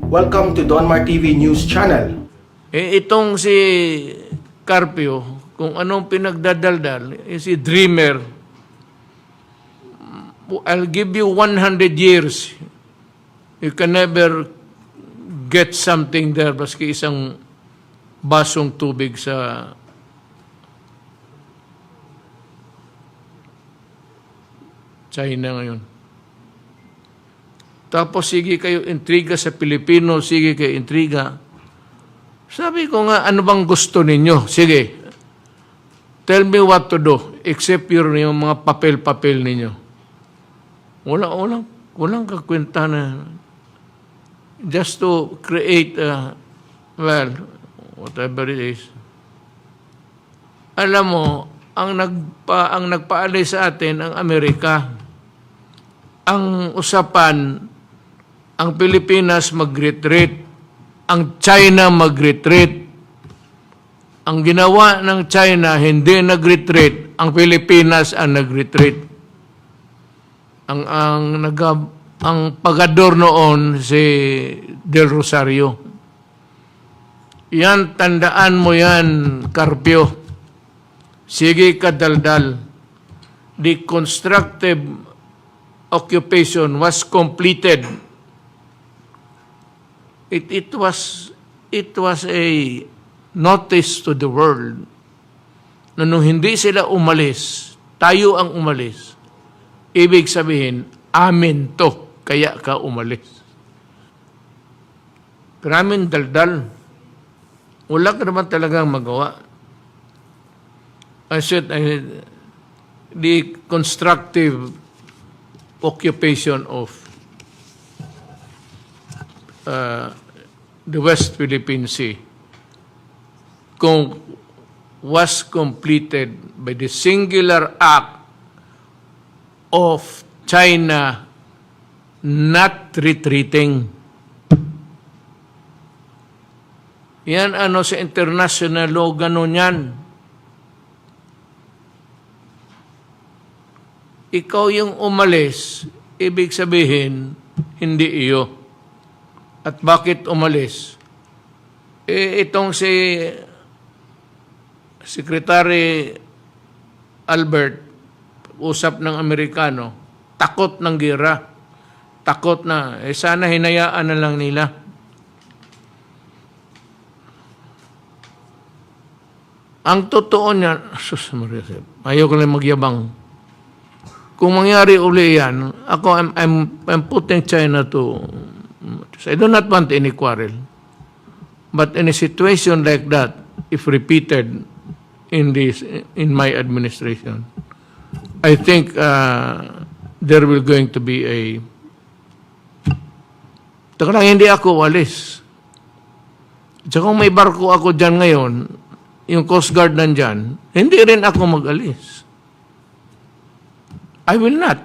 Welcome to Donmar TV News Channel. Itong si Carpio, kung anong pinagdadaldal, si Dreamer, I'll give you 100 years. You can never get something there baski isang basong tubig sa China ngayon. Tapos sige kayo intriga sa Pilipino, sige kayo intriga. Sabi ko nga, ano bang gusto ninyo? Sige, tell me what to do, except yung mga papel-papel ninyo. Walang kakwenta na just to create, well, whatever it is. Alam mo, ang nagpaalis sa atin, ang Amerika. Ang usapan, ang Pilipinas mag-retreat, ang China mag-retreat. Ang ginawa ng China, hindi nag-retreat, ang Pilipinas ang nag-retreat. Ang pagador noon si Del Rosario. Yan, tandaan mo yan, Carpio. Sige ka daldal. The constructive occupation was completed. It was a notice to the world na nung hindi sila umalis, tayo ang umalis. Ibig sabihin, amin to, kaya ka umalis. Maraming daldal. Wala ka naman talagang magawa. I said, the constructive occupation of the West Philippine Sea was completed by the singular act of China not retreating. Yan sa international law, ganun yan. Ikaw yung umalis, ibig sabihin, hindi iyo. At bakit umalis? Itong si Secretary Albert, usap ng Amerikano, takot ng gera. Takot na. Sana hinayaan na lang nila. Ang totoo niya, ayaw ko lang magyabang. Kung mangyari uli yan, ako, I'm putting China to, I do not want any quarrel. But in a situation like that, if repeated in my administration, I think there will going to be a, taka lang, hindi ako walis. Tsaka kung may barko ako dyan ngayon, yung Coast Guard nandyan, hindi rin ako mag-alis. I will not.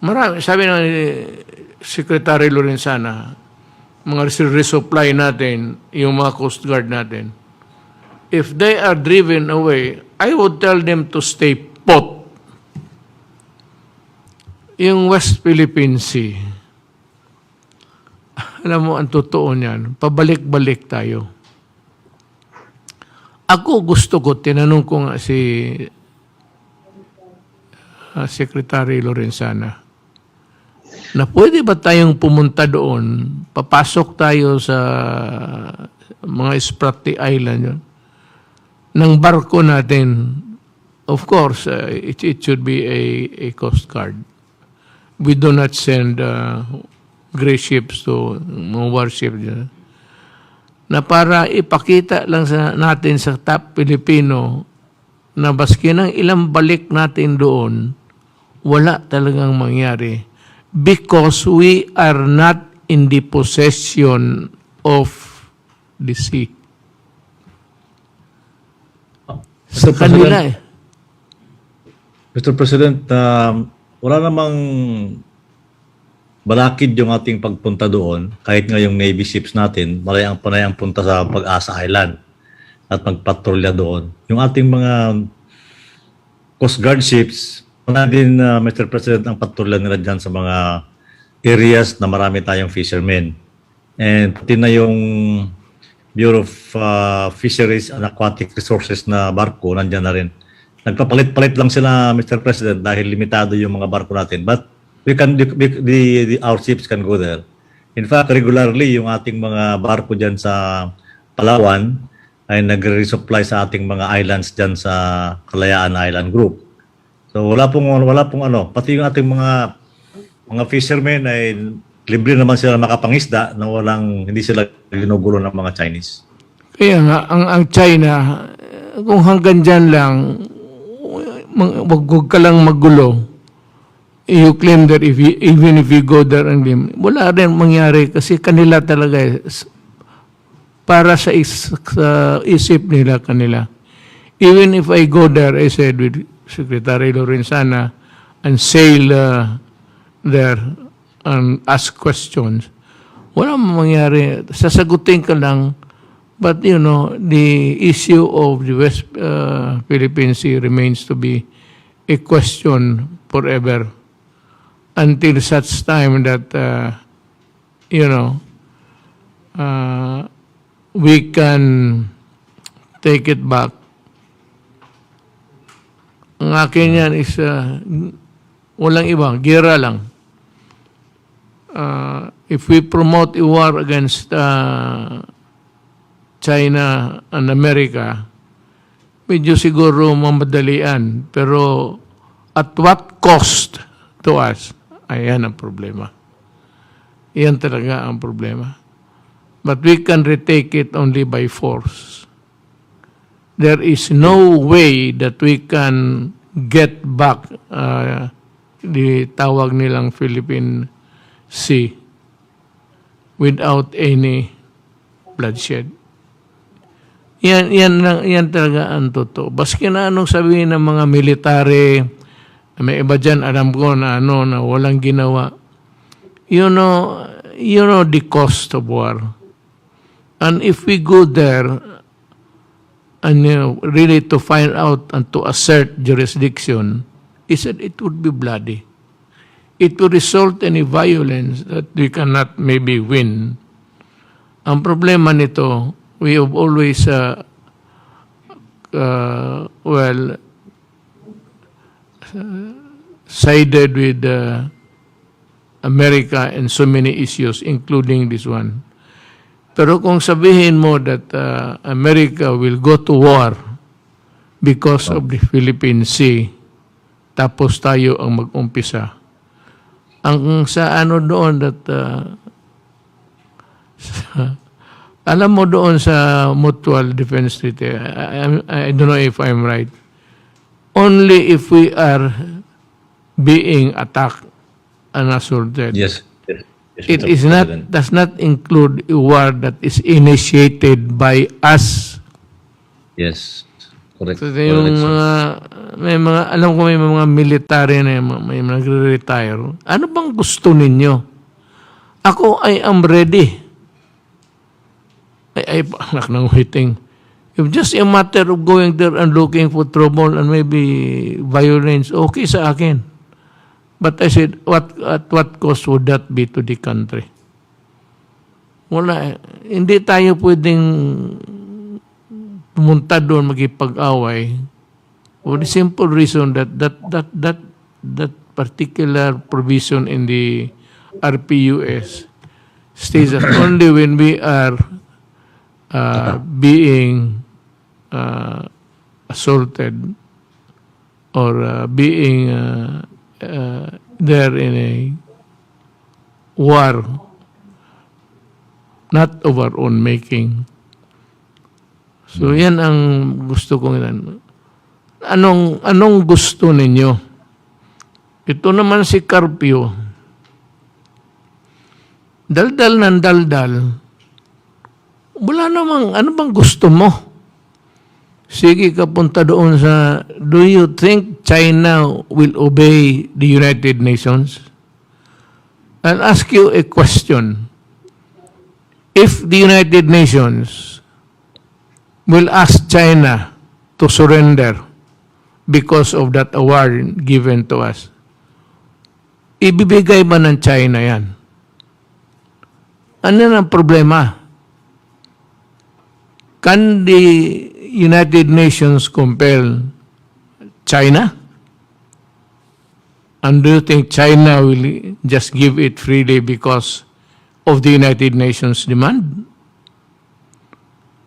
Marami, sabi ng Secretary Lorenzana, mga resupply natin, yung mga Coast Guard natin, if they are driven away, I would tell them to stay put. Yung West Philippine Sea, alam mo, ang totoo niyan, pabalik-balik tayo. Ako gusto ko, tinanong ko nga si Secretary Lorenzana, na pwede ba tayong pumunta doon, papasok tayo sa mga Spratly Island yun, ng barko natin. Of course, it should be a Coast Guard. We do not send gray ships to mga warships dyan. Na para ipakita lang natin sa top Pilipino na baski ng ilang balik natin doon, wala talagang mangyari because we are not in the possession of the sea. Sa kanila Mr. President, wala namang balakid yung ating pagpunta doon, kahit nga yung Navy ships natin, panay ang punta sa Pag-asa Island at magpatrolya doon. Yung ating mga Coast Guard ships, wala din, Mr. President, ang patrolya nila dyan sa mga areas na marami tayong fishermen. and pati na yung Bureau of Fisheries and Aquatic Resources na barko, nandyan na rin. Nagpapalit-palit lang sila, Mr. President, dahil limitado yung mga barko natin. But we can, our ships can go there. In fact, regularly, yung ating mga barko dyan sa Palawan ay nagre-resupply sa ating mga islands dyan sa Kalayaan Island Group. So wala pong ano, pati yung ating mga fishermen ay libre naman sila makapangisda na hindi sila ginugulo ng mga Chinese. Kaya nga, ang China, kung hanggang dyan lang, wag ka lang magulo. You claim that even if you go there and wala rin mangyari kasi kanila talaga para sa isip nila kanila. Even if I go there, I said with Secretary Lorenzana and sail there and ask questions, wala mangyari. Sasagutin ka lang, but you know, the issue of the West Philippine Sea remains to be a question forever. Until such time that, we can take it back. Ang akin yan is, walang iba, gira lang. If we promote a war against China and America, medyo siguro mamadalian. Pero at what cost to us? Ayan ang problema. Yan talaga ang problema. But we can retake it only by force. There is no way that we can get back the tawag nilang Philippine Sea without any bloodshed. Yan talaga ang totoo. Baski na anong sabihin ng mga military, may iba dyan, alam ko na na walang ginawa. You know the cost of war. And if we go there and really to find out and to assert jurisdiction, he said it would be bloody. It will result in a violence that we cannot maybe win. Ang problema nito, we have always, sided with America in so many issues, including this one. Pero kung sabihin mo that America will go to war because of the Philippine Sea, tapos tayo ang mag-umpisa. Ang sa ano doon that alam mo doon sa Mutual Defense Treaty, I don't know if I'm right, only if we are being attacked and assaulted. Yes. It is not, does not include a war that is initiated by us. Yes. Correct. So, yung alam ko may mga military na may nagre-retire. Ano bang gusto ninyo? Ako, I am ready. Ay, anak ng waiting. If just a matter of going there and looking for trouble and maybe violence, okay sa akin. But I said, at what cost would that be to the country? Wala. Hindi tayo pwedeng pumunta doon magipag-away for the simple reason that particular provision in the RPUS states that only when we are being assaulted or being there in a war not of our own making. So yan ang gusto kong yan. Anong gusto ninyo? Ito naman si Carpio. Daldal ng daldal. Wala namang, ano bang gusto mo? Sige ka punta doon sa, do you think China will obey the United Nations? I'll ask you a question. If the United Nations will ask China to surrender because of that award given to us, ibibigay ba ng China yan? Ano ang problema? Can the United Nations compel China? And do you think China will just give it freely because of the United Nations demand?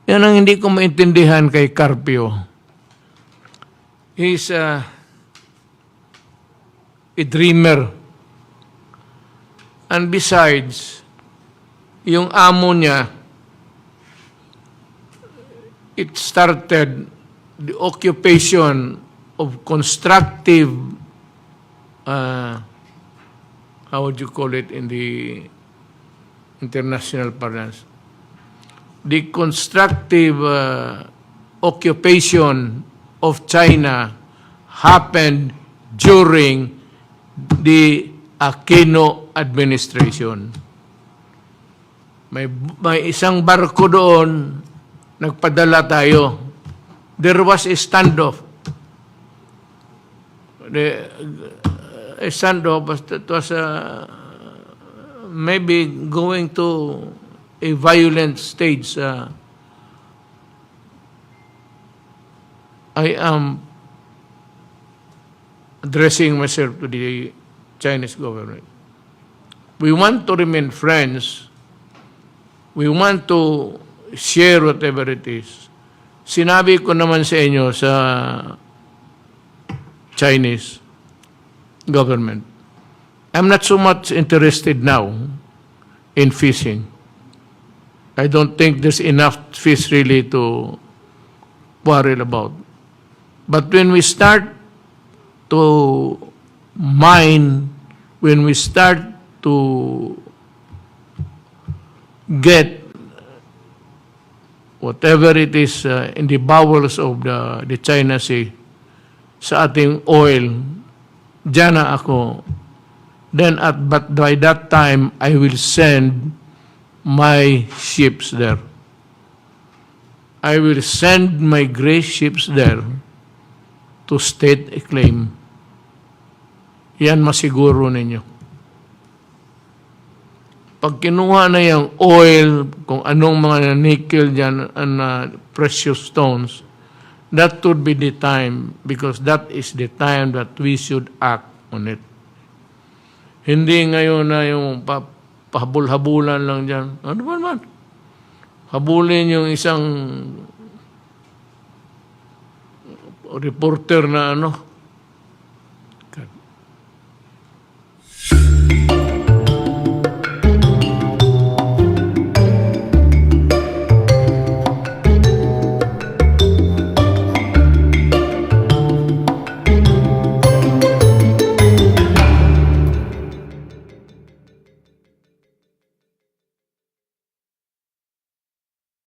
Yan ang hindi ko maintindihan kay Carpio. He's a dreamer. And besides, yung amo niya, it started the occupation of constructive, how would you call it in the international parlance? The constructive occupation of China happened during the Aquino administration. May isang barko doon, nagpadala tayo. There was a standoff. A standoff, it was maybe going to a violent stage. I am addressing myself to the Chinese government. We want to remain friends. We want to share whatever it is. Sinabi ko naman sa inyo sa Chinese government, I'm not so much interested now in fishing. I don't think there's enough fish really to worry about. But when we start to mine, when we start to get whatever it is in the bowels of the China Sea, sa ating oil, diyan na ako. But by that time, I will send my ships there. I will send my gray ships there to state a claim. Yan masiguro ninyo. Pag kinuha na yung oil, kung anong mga nickel dyan, precious stones, that would be the time, because that is the time that we should act on it. Hindi ngayon na yung pahabol-habulan lang dyan. Ano ba naman? Habulin yung isang reporter na